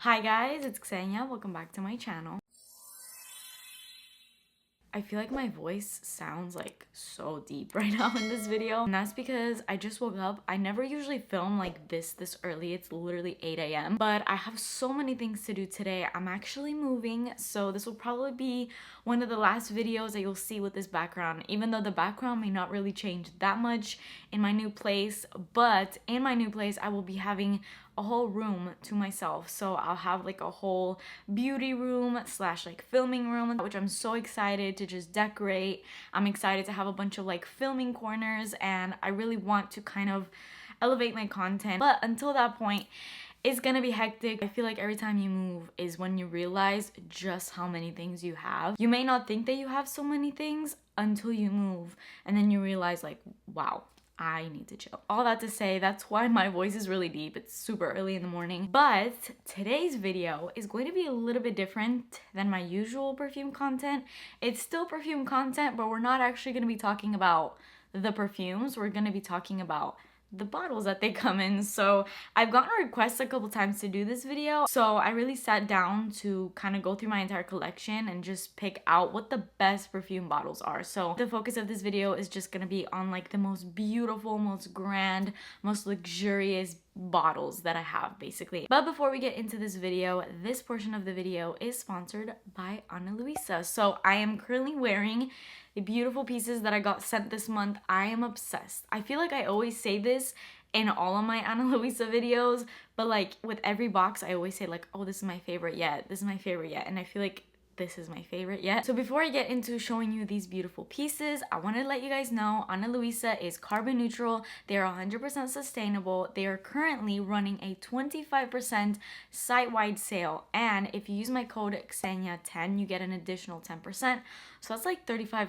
Hi guys, it's Xenia. Welcome back to my channel. I feel like my voice sounds like so deep right now in this video, and that's because I just woke up. I never usually film like this early. It's literally 8 a.m. but I have so many things to do today. I'm actually moving, so this will probably be one of the last videos that you'll see with this background, even though the background may not really change that much in my new place. But in my new place I will be having a whole room to myself, so I'll have like a whole beauty room slash like filming room, which I'm so excited to just decorate. I'm excited to have a bunch of like filming corners, and I really want to kind of elevate my content, but until that point it's gonna be hectic. I feel like every time you move is when you realize just how many things you have. You may not think that you have so many things until you move, and then you realize like, wow, I need to chill. All that to say, that's why my voice is really deep. It's super early in the morning. But today's video is going to be a little bit different than my usual perfume content. It's still perfume content, but we're not actually going to be talking about the perfumes. We're going to be talking about the bottles that they come in. So I've gotten requests a couple times to do this video, so I really sat down to kind of go through my entire collection and just pick out what the best perfume bottles are. So the focus of this video is just gonna be on like the most beautiful, most grand, most luxurious bottles that I have basically. But before we get into this video, this portion of the video is sponsored by Ana Luisa. So I am currently wearing the beautiful pieces that I got sent this month. I am obsessed. I feel like I always say this in all of my Ana Luisa videos, but like with every box I always say like, oh, this is my favorite yet, this is my favorite yet, and I feel like this is my favorite yet. So before I get into showing you these beautiful pieces, I want to let you guys know Ana Luisa is carbon neutral. They are 100% sustainable. They are currently running a 25% site-wide sale, and if you use my code Xenia10 you get an additional 10%, so that's like 35%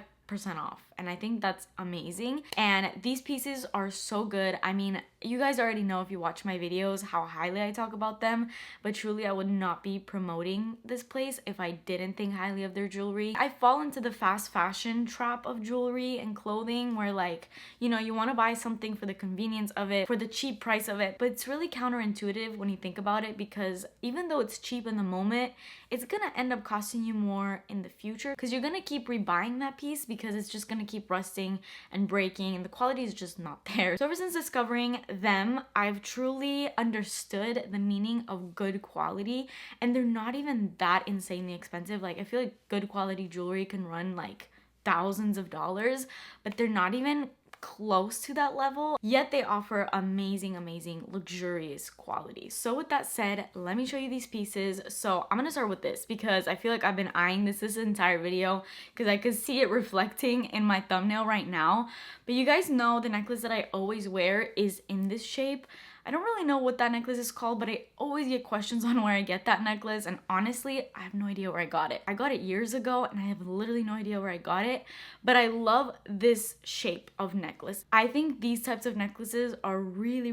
off, and I think that's amazing. And these pieces are so good. I mean, you guys already know if you watch my videos how highly I talk about them, but truly I would not be promoting this place if I didn't think highly of their jewelry. I fall into the fast fashion trap of jewelry and clothing where, like, you know, you want to buy something for the convenience of it, for the cheap price of it, but it's really counterintuitive when you think about it, because even though it's cheap in the moment, it's gonna end up costing you more in the future, because you're gonna keep rebuying that piece because it's just gonna keep rusting and breaking and the quality is just not there. So ever since discovering them, I've truly understood the meaning of good quality, and they're not even that insanely expensive. Like, I feel like good quality jewelry can run like thousands of dollars, but they're not even close to that level, yet they offer amazing luxurious quality. So with that said, let me show you these pieces. So I'm gonna start with this because I feel like I've been eyeing this entire video because I could see it reflecting in my thumbnail right now. But you guys know the necklace that I always wear is in this shape. I don't really know what that necklace is called, but I always get questions on where I get that necklace, and honestly, I have no idea where I got it. I got it years ago and I have literally no idea where I got it, but I love this shape of necklace. I think these types of necklaces are really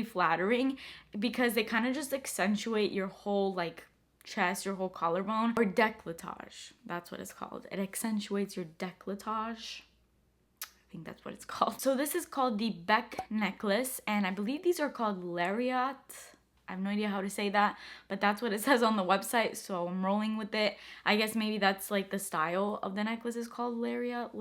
flattering because they kind of just accentuate your whole like chest, your whole collarbone, or décolletage. That's what it's called. It accentuates your décolletage. I think that's what it's called. So this is called the Beck necklace, and I believe these are called lariat. I have no idea how to say that, but that's what it says on the website, so I'm rolling with it. I guess maybe that's like the style of the necklace is called lariat.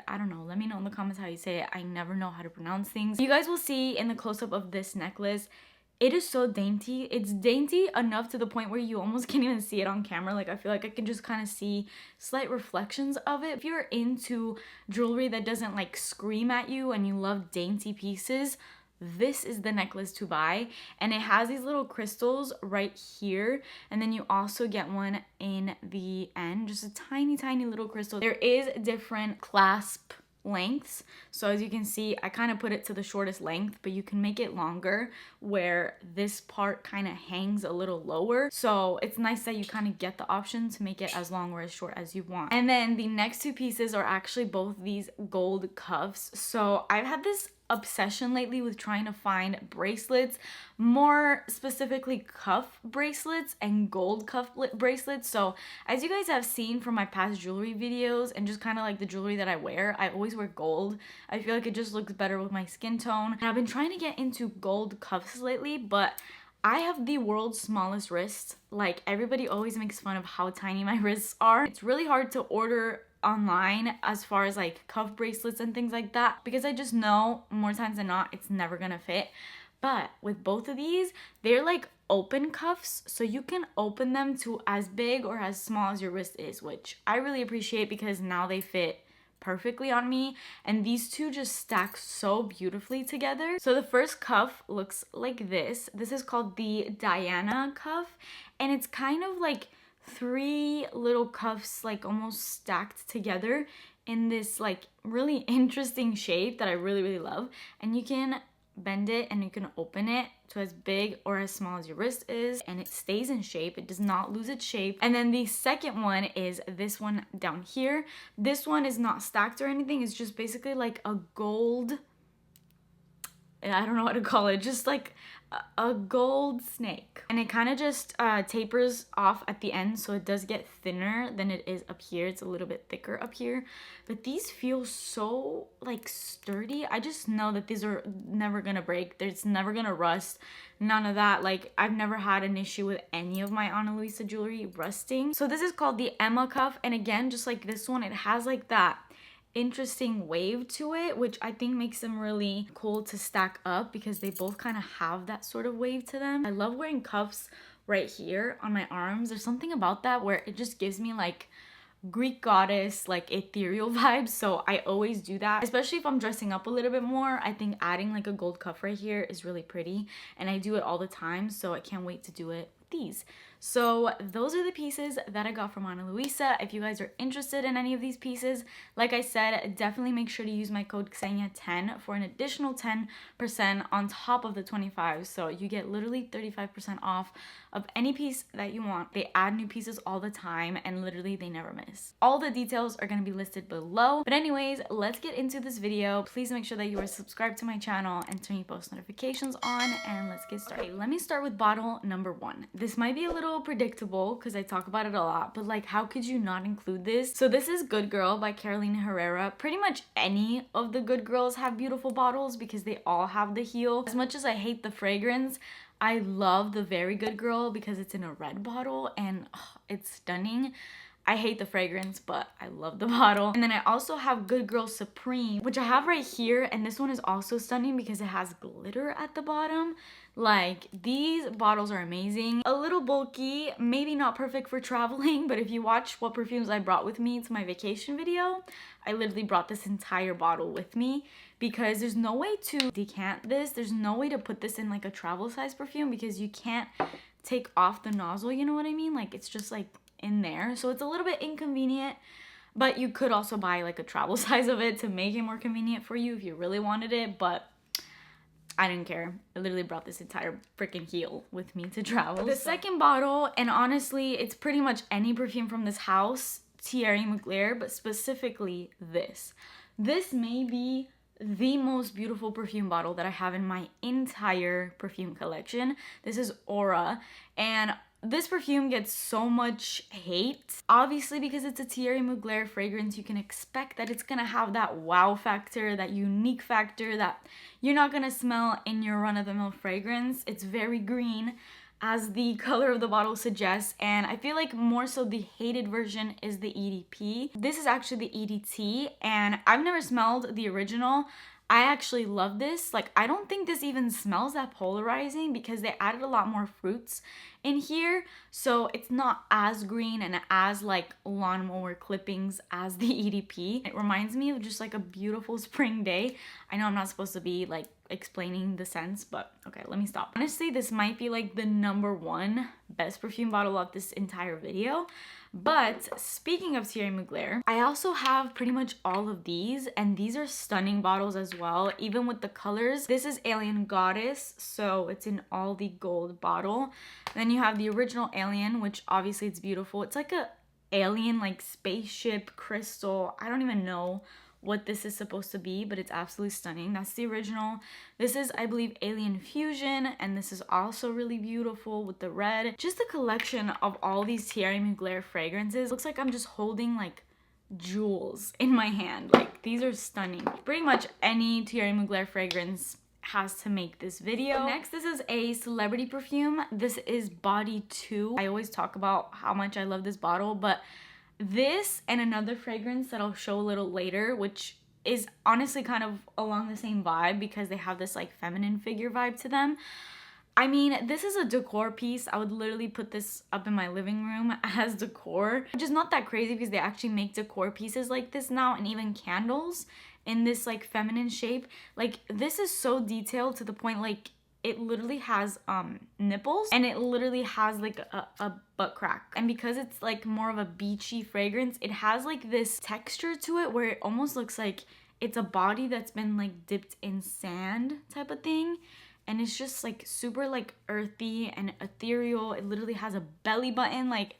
I don't know. Let me know in the comments how you say it. I never know how to pronounce things. You guys will see in the close-up of this necklace, it is so dainty. It's dainty enough to the point where you almost can't even see it on camera. Like, I feel like I can just kind of see slight reflections of it. If you're into jewelry that doesn't like scream at you and you love dainty pieces, this is the necklace to buy. And it has these little crystals right here, and then you also get one in the end, just a tiny little crystal. There is different clasp lengths, so as you can see, I kind of put it to the shortest length, but you can make it longer where this part kind of hangs a little lower, so it's nice that you kind of get the option to make it as long or as short as you want. And then the next two pieces are actually both these gold cuffs. So I've had this obsession lately with trying to find bracelets, more specifically cuff bracelets and gold cuff bracelets. So as you guys have seen from my past jewelry videos and just kind of like the jewelry that I always wear gold. I feel like it just looks better with my skin tone, and I've been trying to get into gold cuffs lately, but I have the world's smallest wrists. Like, everybody always makes fun of how tiny my wrists are. It's really hard to order online as far as like cuff bracelets and things like that, because I just know more times than not it's never gonna fit. But with both of these, they're like open cuffs, so you can open them to as big or as small as your wrist is, which I really appreciate because now they fit perfectly on me, and these two just stack so beautifully together. So the first cuff looks like this. This is called the Diana cuff, and it's kind of like 3 little cuffs like almost stacked together in this like really interesting shape that I really love. And you can bend it and you can open it to as big or as small as your wrist is, and it stays in shape. It does not lose its shape. And then the second one is this one down here. This one is not stacked or anything. It's just basically like a gold, I don't know what to call it, just like a gold snake, and it kind of just tapers off at the end, so it does get thinner than it is up here. It's a little bit thicker up here, but these feel so like sturdy. I just know that these are never gonna break. It's never gonna rust, none of that. Like, I've never had an issue with any of my Ana Luisa jewelry rusting. So this is called the Emma cuff, and again, just like this one, it has like that interesting wave to it, which I think makes them really cool to stack up because they both kind of have that sort of wave to them. I love wearing cuffs right here on my arms. There's something about that where it just gives me like Greek goddess, like ethereal vibes, so I always do that, especially if I'm dressing up a little bit more. I think adding like a gold cuff right here is really pretty, and I do it all the time, so I can't wait to do it with these. So those are the pieces that I got from Ana Luisa. If you guys are interested in any of these pieces, like I said, definitely make sure to use my code Xenia10 for an additional 10% on top of the 25. So you get literally 35% off of any piece that you want. They add new pieces all the time, and literally they never miss. All the details are going to be listed below. But anyways, let's get into this video. Please make sure that you are subscribed to my channel and turn your post notifications on, and let's get started. Let me start with bottle number 1. This might be a little predictable because I talk about it a lot, but like, how could you not include this? So this is Good Girl by Carolina Herrera. Pretty much any of the Good Girls have beautiful bottles because they all have the heel. As much as I hate the fragrance, I love the Very Good Girl because it's in a red bottle and it's stunning. I hate the fragrance, but I love the bottle. And then I also have Good Girl Supreme, which I have right here, and this one is also stunning because it has glitter at the bottom. Like, these bottles are amazing. A little bulky, maybe not perfect for traveling, but if you watch what perfumes I brought with me to my vacation video, I literally brought this entire bottle with me because there's no way to decant this. There's no way to put this in like a travel size perfume because you can't take off the nozzle, you know what I mean? Like, it's just like in there, so it's a little bit inconvenient, but you could also buy like a travel size of it to make it more convenient for you if you really wanted it, but I didn't care. I literally brought this entire freaking heel with me to travel. The second bottle, and honestly it's pretty much any perfume from this house, Thierry Mugler, but specifically this may be the most beautiful perfume bottle that I have in my entire perfume collection. This is Aura, and this perfume gets so much hate. Obviously, because it's a Thierry Mugler fragrance, you can expect that it's gonna have that wow factor, that unique factor that you're not gonna smell in your run-of-the-mill fragrance. It's very green, as the color of the bottle suggests, and I feel like more so the hated version is the EDP. This is actually the EDT, and I've never smelled the original. I actually love this. Like, I don't think this even smells that polarizing because they added a lot more fruits in here, so it's not as green and as like lawnmower clippings as the EDP. It reminds me of just like a beautiful spring day. I know I'm not supposed to be like explaining the scents, but okay, let me stop. Honestly, this might be like the #1 best perfume bottle of this entire video. But speaking of Thierry Mugler, I also have pretty much all of these, and these are stunning bottles as well, even with the colors. This is Alien Goddess, so it's in all the gold bottle. Then you have the original Alien, which obviously it's beautiful. It's like a alien, like spaceship crystal. I don't even know what this is supposed to be, but it's absolutely stunning. That's the original. This is, I believe, Alien Fusion, and this is also really beautiful with the red. Just the collection of all these Thierry Mugler fragrances. Looks like I'm just holding like jewels in my hand. Like, these are stunning. Pretty much any Thierry Mugler fragrance has to make this video. Next, this is a celebrity perfume. This is Body 2. I always talk about how much I love this bottle, but this and another fragrance that I'll show a little later, which is honestly kind of along the same vibe because they have this like feminine figure vibe to them. I mean, this is a decor piece. I would literally put this up in my living room as decor, which is not that crazy because they actually make decor pieces like this now, and even candles in this like feminine shape. Like, this is so detailed to the point like it literally has nipples, and it literally has like a butt crack. And because it's like more of a beachy fragrance, it has like this texture to it where it almost looks like it's a body that's been like dipped in sand type of thing. And it's just like super like earthy and ethereal. It literally has a belly button. Like,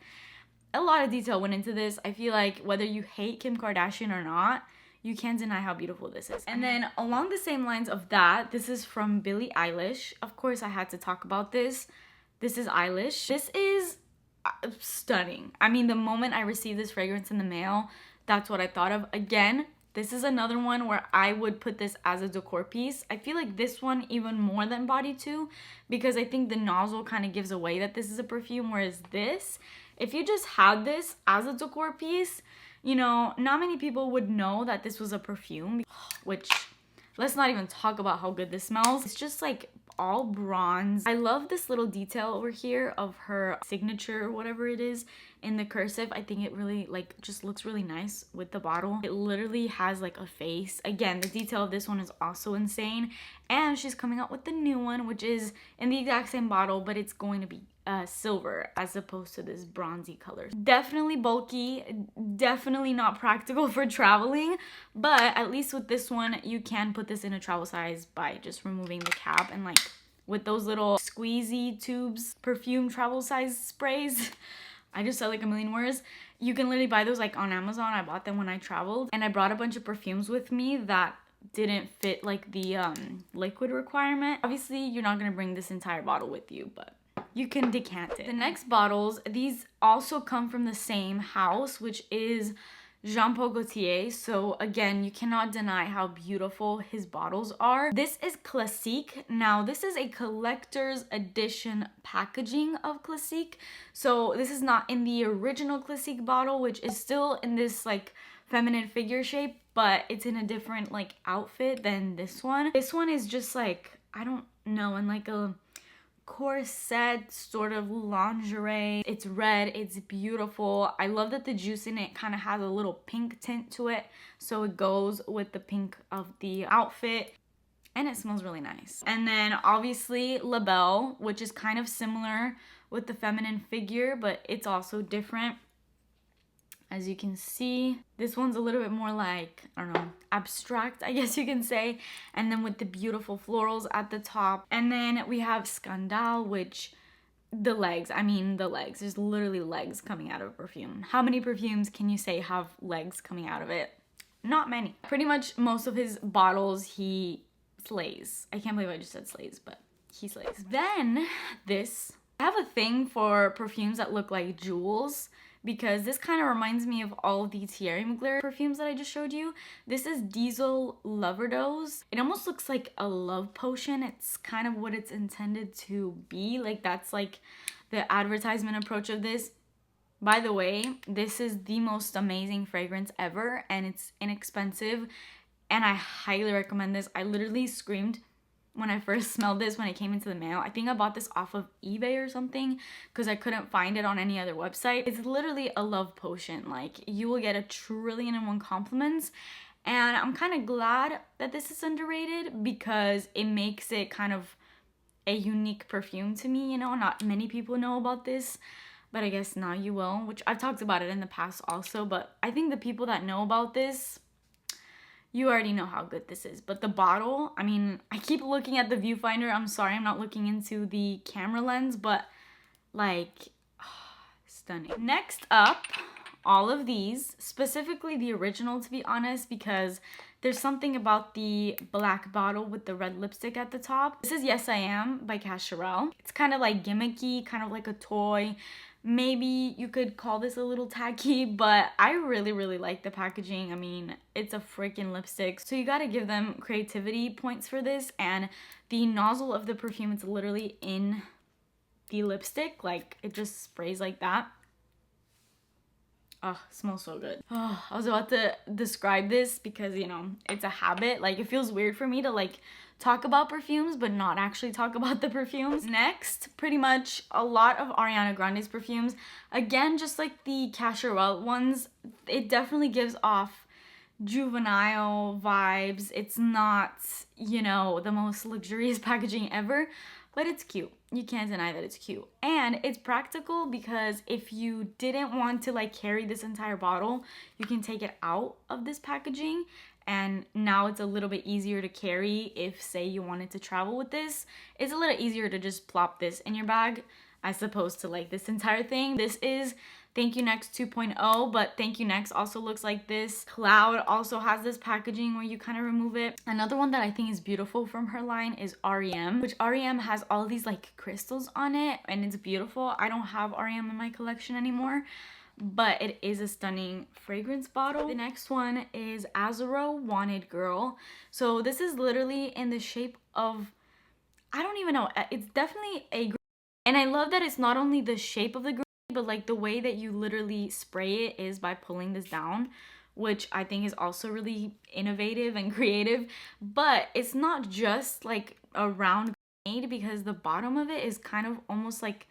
a lot of detail went into this. I feel like whether you hate Kim Kardashian or not, you can't deny how beautiful this is. And then along the same lines of that, this is from Billie Eilish. Of course, I had to talk about this. This is Eilish. This is stunning. I mean, the moment I received this fragrance in the mail, that's what I thought of. Again, this is another one where I would put this as a decor piece. I feel like this one even more than Body 2 because I think the nozzle kind of gives away that this is a perfume, whereas this, if you just had this as a decor piece, you know, not many people would know that this was a perfume, which, let's not even talk about how good this smells. It's just like all bronze. I love this little detail over here of her signature, whatever it is, in the cursive. I think it really like just looks really nice with the bottle. It literally has like a face. Again, the detail of this one is also insane. And she's coming out with the new one, which is in the exact same bottle, but it's going to be silver as opposed to this bronzy color. Definitely bulky, definitely not practical for traveling, but at least with this one you can put this in a travel size by just removing the cap, and like with those little squeezy tubes, perfume travel size sprays, I just said like a million words. You can literally buy those like on Amazon. I bought them when I traveled, and I brought a bunch of perfumes with me that didn't fit like the liquid requirement. Obviously you're not gonna bring this entire bottle with you, but you can decant it. The next bottles, these also come from the same house, which is Jean Paul Gaultier. So again, you cannot deny how beautiful his bottles are. This is Classique. Now, this is a collector's edition packaging of Classique. So this is not in the original Classique bottle, which is still in this like feminine figure shape, but it's in a different like outfit than this one. This one is just like, I don't know, in like a corset sort of lingerie. It's red, it's beautiful. I love that the juice in it kind of has a little pink tint to it, so it goes with the pink of the outfit, and it smells really nice. And then obviously La Belle, which is kind of similar with the feminine figure, but it's also different. As you can see, this one's a little bit more like, I don't know, abstract, I guess you can say. And then with the beautiful florals at the top. And then we have Scandale, which the legs, I mean the legs. There's literally legs coming out of a perfume. How many perfumes can you say have legs coming out of it? Not many. Pretty much most of his bottles, he slays. I can't believe I just said slays, but he slays. Then this, I have a thing for perfumes that look like jewels, because this kind of reminds me of all of the Thierry Mugler perfumes that I just showed you. This is Diesel Loverdose. It almost looks like a love potion. It's kind of what it's intended to be. Like, that's like the advertisement approach of this. By the way, this is the most amazing fragrance ever, and it's inexpensive, and I highly recommend this. I literally screamed when I first smelled this when it came into the mail. I think I bought this off of eBay or something because I couldn't find it on any other website. It's literally a love potion. Like, you will get 1,000,000,001 compliments. And I'm kind of glad that this is underrated because it makes it kind of a unique perfume to me. You know, not many people know about this, but I guess now you will, which I've talked about it in the past also. But I think the people that know about this, you already know how good this is. But the bottle, I mean, I keep looking at the viewfinder. I'm sorry, I'm not looking into the camera lens, but like, stunning. Next up, all of these, specifically the original to be honest, because there's something about the black bottle with the red lipstick at the top. This is Yes I Am by Cacharel. It's kind of like gimmicky, kind of like a toy. Maybe you could call this a little tacky, but I really like the packaging. I mean, it's a freaking lipstick, so you gotta give them creativity points for this. And the nozzle of the perfume, it's literally in the lipstick, like it just sprays like that. Oh, smells so good. Oh, I was about to describe this because, you know, it's a habit. Like, it feels weird for me to, like, talk about perfumes but not actually talk about the perfumes. Next, pretty much a lot of Ariana Grande's perfumes. Again, just like the Cacharel ones, it definitely gives off juvenile vibes. It's not, you know, the most luxurious packaging ever, but it's cute. You can't deny that it's cute. And it's practical because if you didn't want to like carry this entire bottle, you can take it out of this packaging, and now it's a little bit easier to carry. If say you wanted to travel with this, it's a little easier to just plop this in your bag as opposed to like this entire thing. This is Thank You Next 2.0, but Thank You Next also looks like this. Cloud also has this packaging where you kind of remove it. Another one that I think is beautiful from her line is REM, which REM has all these like crystals on it and it's beautiful. I don't have REM in my collection anymore, but it is a stunning fragrance bottle. The next one is Azaro Wanted Girl. So this is literally in the shape of, I don't even know, it's definitely a, and I love that it's not only the shape of the but like the way that you literally spray it is by pulling this down, which I think is also really innovative and creative. But it's not just like a round grenade, because the bottom of it is kind of almost like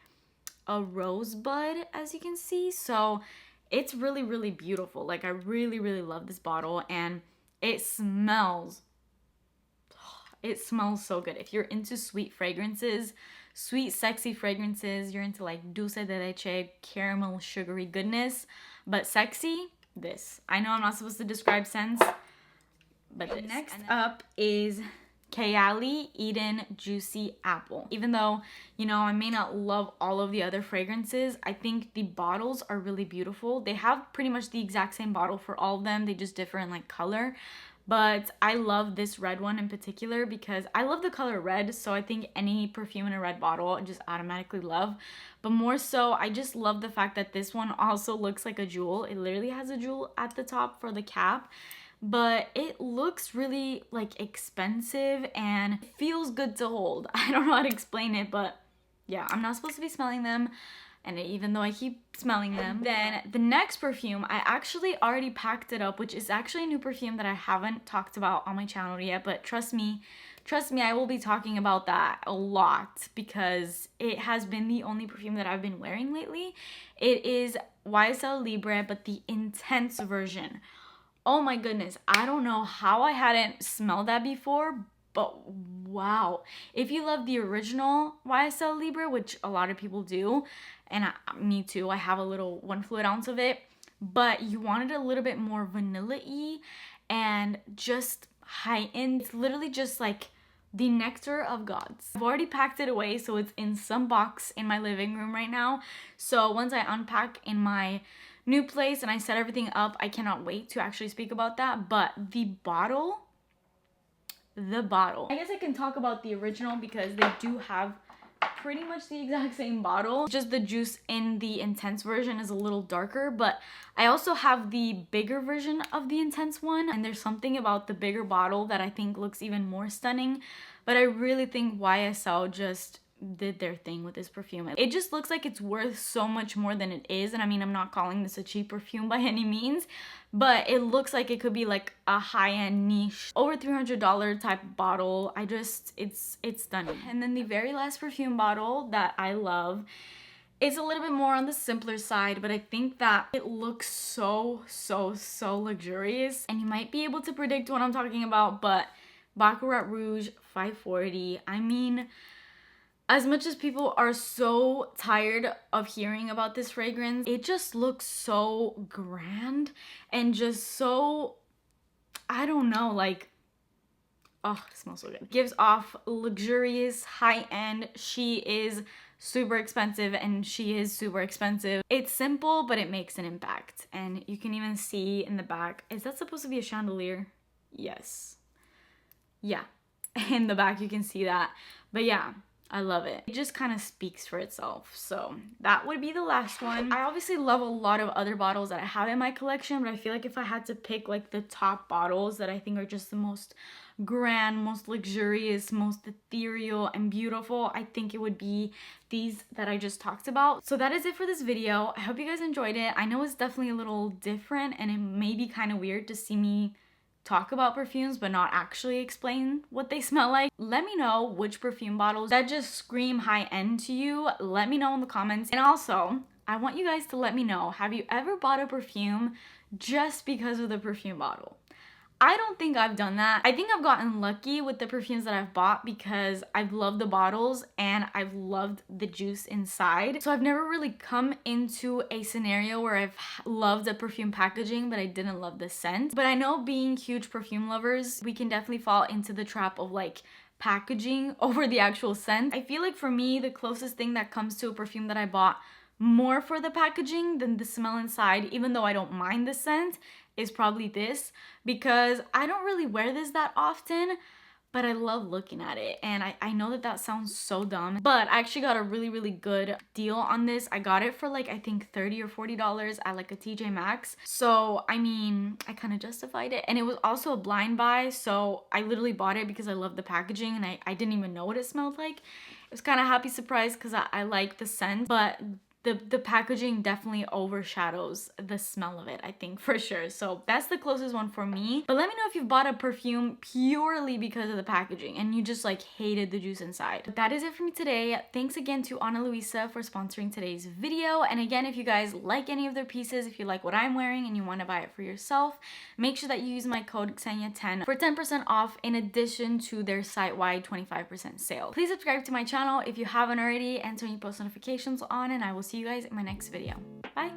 a rosebud, as you can see. So it's really beautiful. Like I really love this bottle, and it smells so good. If you're into sweet fragrances, sweet sexy fragrances, you're into like dulce de leche, caramel sugary goodness, but sexy, this. I know I'm not supposed to describe scents, but this. Next up is Kayali Eden Juicy Apple. Even though, you know, I may not love all of the other fragrances, I think the bottles are really beautiful. They have pretty much the exact same bottle for all of them. They just differ in like color. But I love this red one in particular because I love the color red, so I think any perfume in a red bottle I just automatically love. But more so, I just love the fact that this one also looks like a jewel. It literally has a jewel at the top for the cap, but it looks really like expensive and it feels good to hold. I don't know how to explain it, but yeah, I'm not supposed to be smelling them. And even though I keep smelling them. Then the next perfume, I actually already packed it up, which is actually a new perfume that I haven't talked about on my channel yet. But trust me, I will be talking about that a lot because it has been the only perfume that I've been wearing lately. It is YSL Libre, but the intense version. Oh my goodness, I don't know how I hadn't smelled that before, but wow. If you love the original YSL Libre, which a lot of people do, and me too, I have a little 1 fluid ounce of it, but you wanted a little bit more vanilla-y and just high-end. It's literally just like the nectar of gods. I've already packed it away, so it's in some box in my living room right now. So once I unpack in my new place and I set everything up, I cannot wait to actually speak about that. But the bottle, I guess I can talk about the original because they do have pretty much the exact same bottle, just the juice in the intense version is a little darker. But I also have the bigger version of the intense one, and there's something about the bigger bottle that I think looks even more stunning. But I really think YSL just did their thing with this perfume. It just looks like it's worth so much more than it is. And I mean, I'm not calling this a cheap perfume by any means, but it looks like it could be like a high-end niche, over $300 type bottle. It's stunning. And then the very last perfume bottle that I love is a little bit more on the simpler side, but I think that it looks so luxurious. And you might be able to predict what I'm talking about, but Baccarat Rouge 540. I mean, as much as people are so tired of hearing about this fragrance, it just looks so grand and just so, I don't know, like, oh, it smells so good. Gives off luxurious, high-end. She is super expensive, and she is super expensive. It's simple, but it makes an impact. And you can even see in the back, is that supposed to be a chandelier? Yes. Yeah. In the back you can see that. But yeah, I love it. It just kind of speaks for itself. So that would be the last one. I obviously love a lot of other bottles that I have in my collection, but I feel like if I had to pick like the top bottles that I think are just the most grand, most luxurious, most ethereal and beautiful, I think it would be these that I just talked about. So that is it for this video. I hope you guys enjoyed it. I know it's definitely a little different, and it may be kind of weird to see me talk about perfumes but not actually explain what they smell like. Let me know which perfume bottles that just scream high end to you. Let me know in the comments. And also, I want you guys to let me know, have you ever bought a perfume just because of the perfume bottle? I don't think I've done that. I think I've gotten lucky with the perfumes that I've bought because I've loved the bottles and I've loved the juice inside. So I've never really come into a scenario where I've loved the perfume packaging but I didn't love the scent. But I know, being huge perfume lovers, we can definitely fall into the trap of like packaging over the actual scent. I feel like for me, the closest thing that comes to a perfume that I bought more for the packaging than the smell inside, even though I don't mind the scent, is probably this, because I don't really wear this that often, but I love looking at it. And I know that that sounds so dumb, but I actually got a really good deal on this. I got it for like, I think $30 or $40 at like a TJ Maxx. So I mean, I kind of justified it. And it was also a blind buy, so I literally bought it because I love the packaging and I didn't even know what it smelled like. It was kind of happy surprise because I like the scent, but the packaging definitely overshadows the smell of it, I think, for sure. So that's the closest one for me. But let me know if you've bought a perfume purely because of the packaging and you just like hated the juice inside. But that is it for me today. Thanks again to Ana Luisa for sponsoring today's video. And again, if you guys like any of their pieces, if you like what I'm wearing and you want to buy it for yourself, make sure that you use my code Xenia10 for 10% off in addition to their site-wide 25% sale. Please subscribe to my channel if you haven't already and turn your post notifications on, and I will see you guys in my next video. Bye!